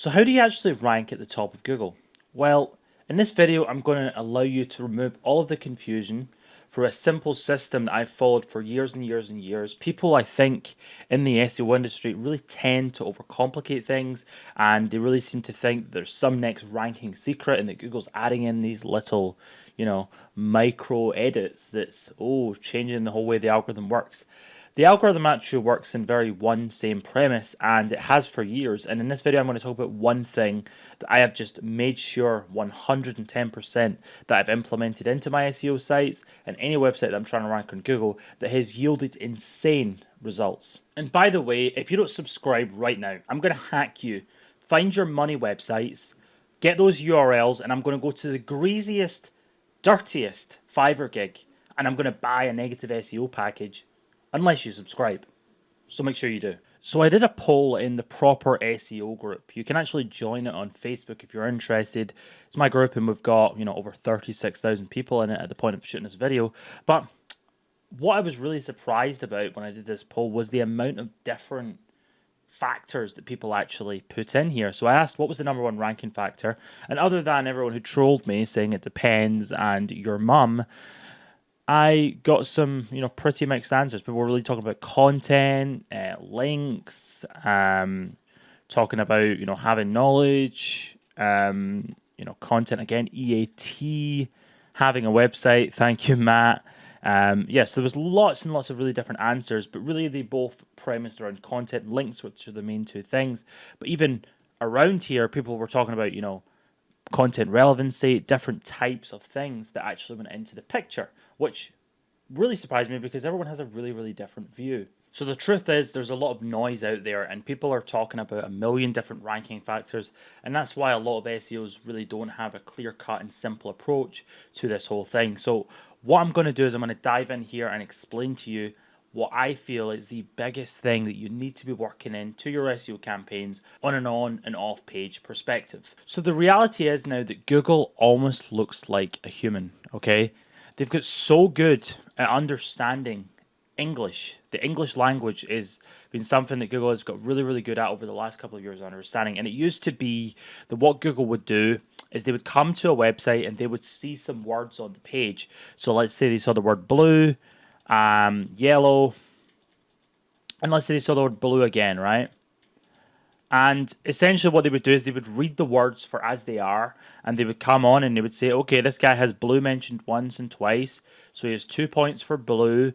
So how do you actually rank at the top of Google? Well, in this video, I'm going to allow you to remove all of the confusion through a simple system that I've followed for years and years and years. People, I think, in the SEO industry really tend to overcomplicate things, and they really seem to think that there's some next ranking secret and that Google's adding in these little, micro edits that's, changing the whole way the algorithm works. The algorithm actually works in very one same premise, and it has for years. And in this video, I'm going to talk about one thing that I have just made sure 110% that I've implemented into my SEO sites and any website that I'm trying to rank on Google that has yielded insane results. And by the way, if you don't subscribe right now, I'm going to hack you. Find your money websites, get those URLs, and I'm going to go to the greasiest, dirtiest Fiverr gig, and I'm going to buy a negative SEO package. Unless you subscribe. So make sure you do. So I did a poll in the proper SEO group. You can actually join it on Facebook if you're interested. It's my group and we've got, over 36,000 people in it at the point of shooting this video. But what I was really surprised about when I did this poll was the amount of different factors that people actually put in here. So I asked what was the number one ranking factor, and other than everyone who trolled me saying it depends and your mum, I got some, pretty mixed answers. People were really talking about content, links, talking about, having knowledge, content again, EAT, having a website. Thank you, Matt. So there was lots and lots of really different answers, but really they both premised around content and links, which are the main two things. But even around here, people were talking about, content relevancy, different types of things that actually went into the picture, which really surprised me because everyone has a really, really different view. So the truth is there's a lot of noise out there and people are talking about a million different ranking factors, and that's why a lot of SEOs really don't have a clear-cut and simple approach to this whole thing. So what I'm going to do is I'm going to dive in here and explain to you what I feel is the biggest thing that you need to be working into your SEO campaigns on and off page perspective. So the reality is now that Google almost looks like a human, okay? They've got so good at understanding English. The English language has been something that Google has got really, really good at over the last couple of years understanding. And it used to be that what Google would do is they would come to a website and they would see some words on the page. So let's say they saw the word blue, yellow, and let's say they saw the word blue again, right? And essentially what they would do is they would read the words for as they are, and they would come on and they would say, okay, this guy has blue mentioned once and twice, so he has 2 points for blue.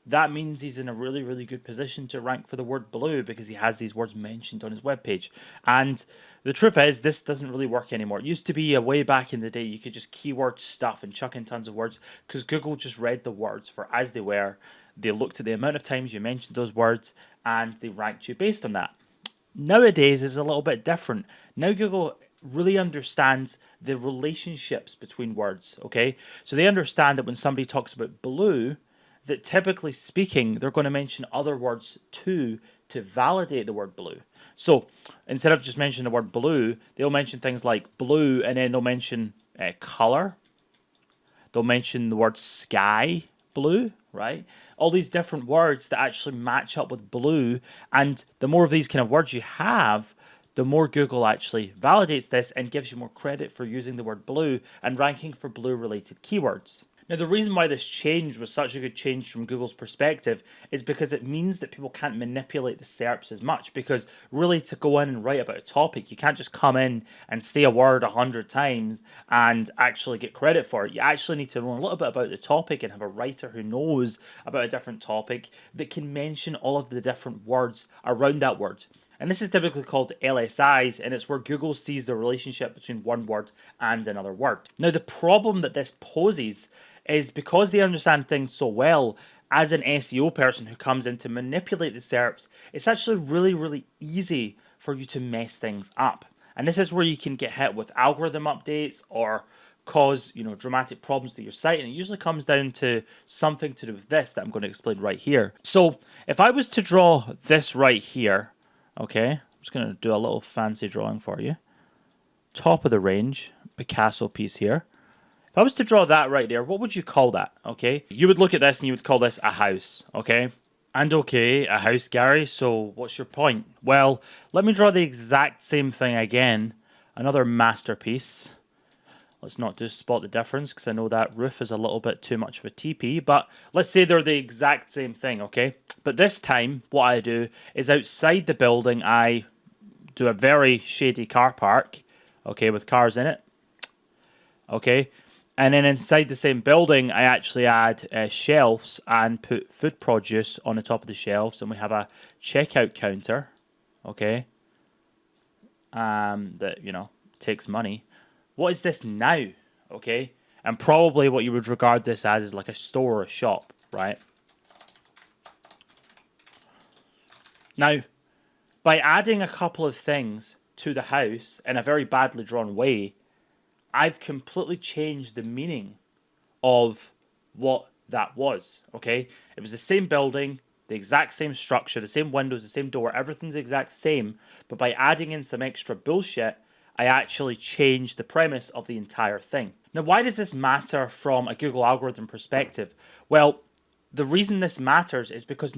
That means he's in a really, really good position to rank for the word blue because he has these words mentioned on his webpage. And the truth is, this doesn't really work anymore. It used to be a way back in the day, you could just keyword stuff and chuck in tons of words because Google just read the words for as they were. They looked at the amount of times you mentioned those words and they ranked you based on that. Nowadays is a little bit different. Now Google really understands the relationships between words, okay? So they understand that when somebody talks about blue, that typically speaking, they're going to mention other words too to validate the word blue. So instead of just mentioning the word blue, they'll mention things like blue, and then they'll mention color. They'll mention the word sky blue, right? All these different words that actually match up with blue. And the more of these kind of words you have, the more Google actually validates this and gives you more credit for using the word blue and ranking for blue related keywords. Now, the reason why this change was such a good change from Google's perspective is because it means that people can't manipulate the SERPs as much, because really to go in and write about a topic, you can't just come in and say a word 100 times and actually get credit for it. You actually need to know a little bit about the topic and have a writer who knows about a different topic that can mention all of the different words around that word. And this is typically called LSIs, and it's where Google sees the relationship between one word and another word. Now, the problem that this poses is because they understand things so well, as an SEO person who comes in to manipulate the SERPs, it's actually really, really easy for you to mess things up. And this is where you can get hit with algorithm updates or cause, dramatic problems to your site. And it usually comes down to something to do with this that I'm going to explain right here. So if I was to draw this right here, okay, I'm just going to do a little fancy drawing for you. Top of the range, Picasso piece here. If I was to draw that right there, what would you call that, okay? You would look at this and you would call this a house, okay? And okay, a house, Gary, so what's your point? Well, let me draw the exact same thing again. Another masterpiece. Let's not just spot the difference because I know that roof is a little bit too much of a TP, but let's say they're the exact same thing, okay? But this time, what I do is outside the building, I do a very shady car park, okay, with cars in it, okay? And then inside the same building, I actually add shelves and put food produce on the top of the shelves, and we have a checkout counter, okay, that, takes money. What is this now? Okay. And probably what you would regard this as is like a store or a shop, right? Now, by adding a couple of things to the house in a very badly drawn way, I've completely changed the meaning of what that was, okay? It was the same building, the exact same structure, the same windows, the same door, everything's the exact same, but by adding in some extra bullshit, I actually changed the premise of the entire thing. Now, why does this matter from a Google algorithm perspective? Well, the reason this matters is because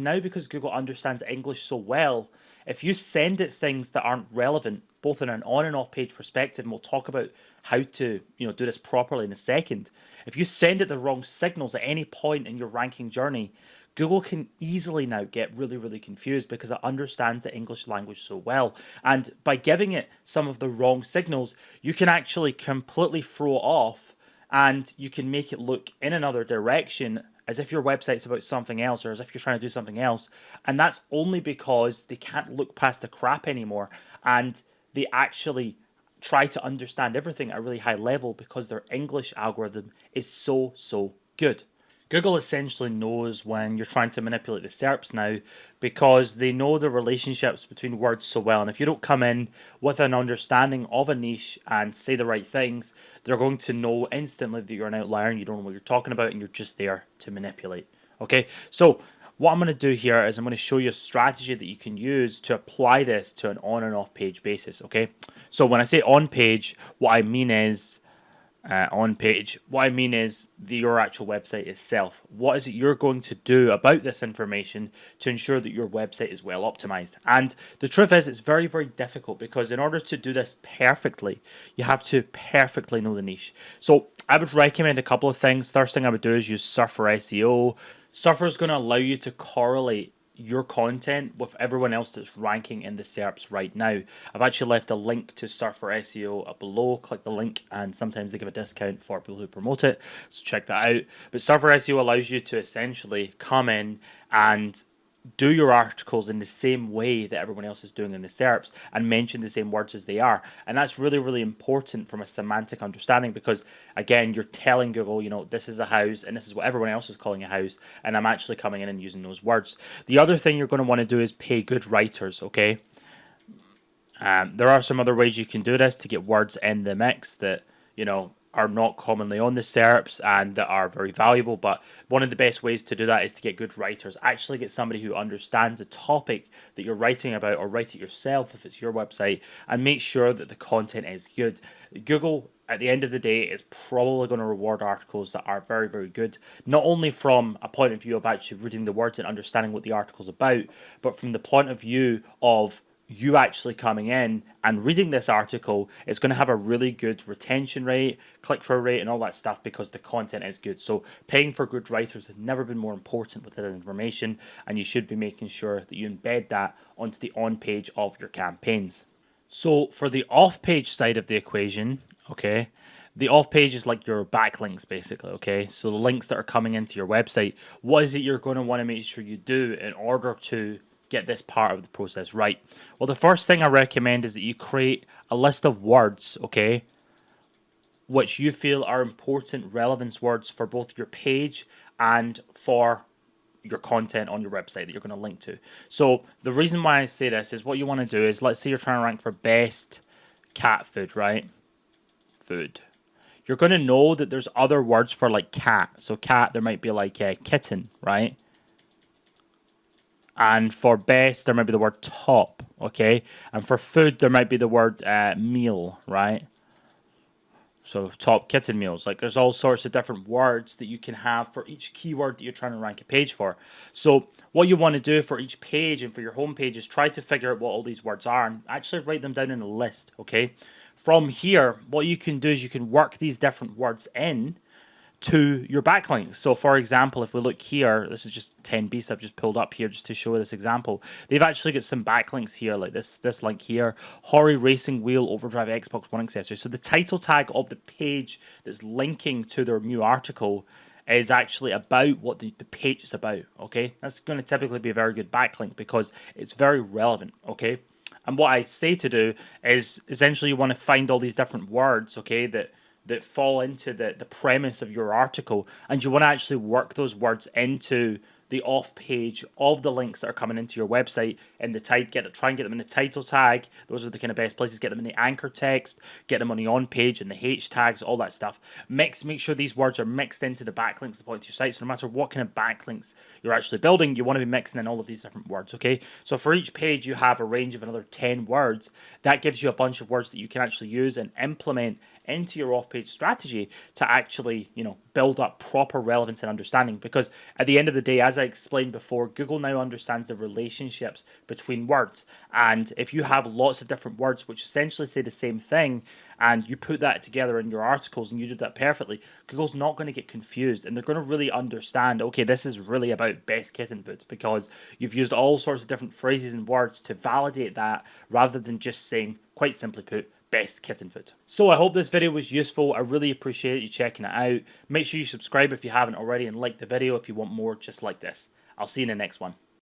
Google understands English so well, if you send it things that aren't relevant, both in an on and off page perspective, and we'll talk about how to do this properly in a second. If you send it the wrong signals at any point in your ranking journey, Google can easily now get really, really confused because it understands the English language so well. And by giving it some of the wrong signals, you can actually completely throw it off and you can make it look in another direction as if your website's about something else or as if you're trying to do something else. And that's only because they can't look past the crap anymore and they actually try to understand everything at a really high level because their English algorithm is so, so good. Google essentially knows when you're trying to manipulate the SERPs now because they know the relationships between words so well. And if you don't come in with an understanding of a niche and say the right things, they're going to know instantly that you're an outlier and you don't know what you're talking about and you're just there to manipulate. Okay, so what I'm going to do here is I'm going to show you a strategy that you can use to apply this to an on and off page basis. Okay, so when I say on page, what I mean is on page. What I mean is your actual website itself. What is it you're going to do about this information to ensure that your website is well optimized? And the truth is, it's very, very difficult because in order to do this perfectly, you have to perfectly know the niche. So I would recommend a couple of things. First thing I would do is use Surfer SEO. Surfer is going to allow you to correlate your content with everyone else that's ranking in the SERPs right now. I've actually left a link to Surfer SEO up below. Click the link and sometimes they give a discount for people who promote it, so check that out. But Surfer SEO allows you to essentially come in and do your articles in the same way that everyone else is doing in the SERPs and mention the same words as they are. And that's really, really important from a semantic understanding because, again, you're telling Google, this is a house and this is what everyone else is calling a house, and I'm actually coming in and using those words. The other thing you're going to want to do is pay good writers, okay? There are some other ways you can do this to get words in the mix that, are not commonly on the SERPs and that are very valuable, but one of the best ways to do that is to get good writers. Actually get somebody who understands the topic that you're writing about, or write it yourself if it's your website, and make sure that the content is good. Google, at the end of the day, is probably going to reward articles that are very, very good, not only from a point of view of actually reading the words and understanding what the article's about, but from the point of view of you actually coming in and reading this article. Is going to have a really good retention rate, click-through rate, and all that stuff because the content is good. So paying for good writers has never been more important with that information, and you should be making sure that you embed that onto the on-page of your campaigns. So for the off-page side of the equation, okay, the off-page is like your backlinks, basically, okay? So the links that are coming into your website, what is it you're going to want to make sure you do in order to get this part of the process right? Well, the first thing I recommend is that you create a list of words, okay, which you feel are important relevance words for both your page and for your content on your website that you're going to link to. So the reason why I say this is what you want to do is, let's say you're trying to rank for best cat food, right? Food. You're going to know that there's other words for like cat. So cat, there might be like kitten, right? And for best, there might be the word top, okay? And for food, there might be the word meal, right? So top kitten meals, like there's all sorts of different words that you can have for each keyword that you're trying to rank a page for. So what you want to do for each page and for your home page is try to figure out what all these words are and actually write them down in a list, okay? From here, what you can do is you can work these different words in to your backlinks. So for example, if we look here, this is just 10 beasts I've just pulled up here just to show this example. They've actually got some backlinks here, like this link here, Hori Racing Wheel Overdrive Xbox One accessory. So the title tag of the page that's linking to their new article is actually about what the page is about, okay? That's going to typically be a very good backlink because it's very relevant, okay? And what I say to do is essentially you want to find all these different words, okay, that fall into the premise of your article, and you want to actually work those words into the off page of the links that are coming into your website in the try and get them in the title tag. Those are the kind of best places. Get them in the anchor text, get them on the on page and the H tags, all that stuff. Make sure these words are mixed into the backlinks that point to your site. So no matter what kind of backlinks you're actually building, you want to be mixing in all of these different words, okay? So for each page you have a range of another 10 words. That gives you a bunch of words that you can actually use and implement into your off-page strategy to actually, build up proper relevance and understanding. Because at the end of the day, as I explained before, Google now understands the relationships between words. And if you have lots of different words which essentially say the same thing, and you put that together in your articles and you do that perfectly, Google's not going to get confused and they're going to really understand, okay, this is really about best kitten food because you've used all sorts of different phrases and words to validate that rather than just saying, quite simply put, best kitten food. So I hope this video was useful. I really appreciate you checking it out. Make sure you subscribe if you haven't already and like the video if you want more just like this. I'll see you in the next one.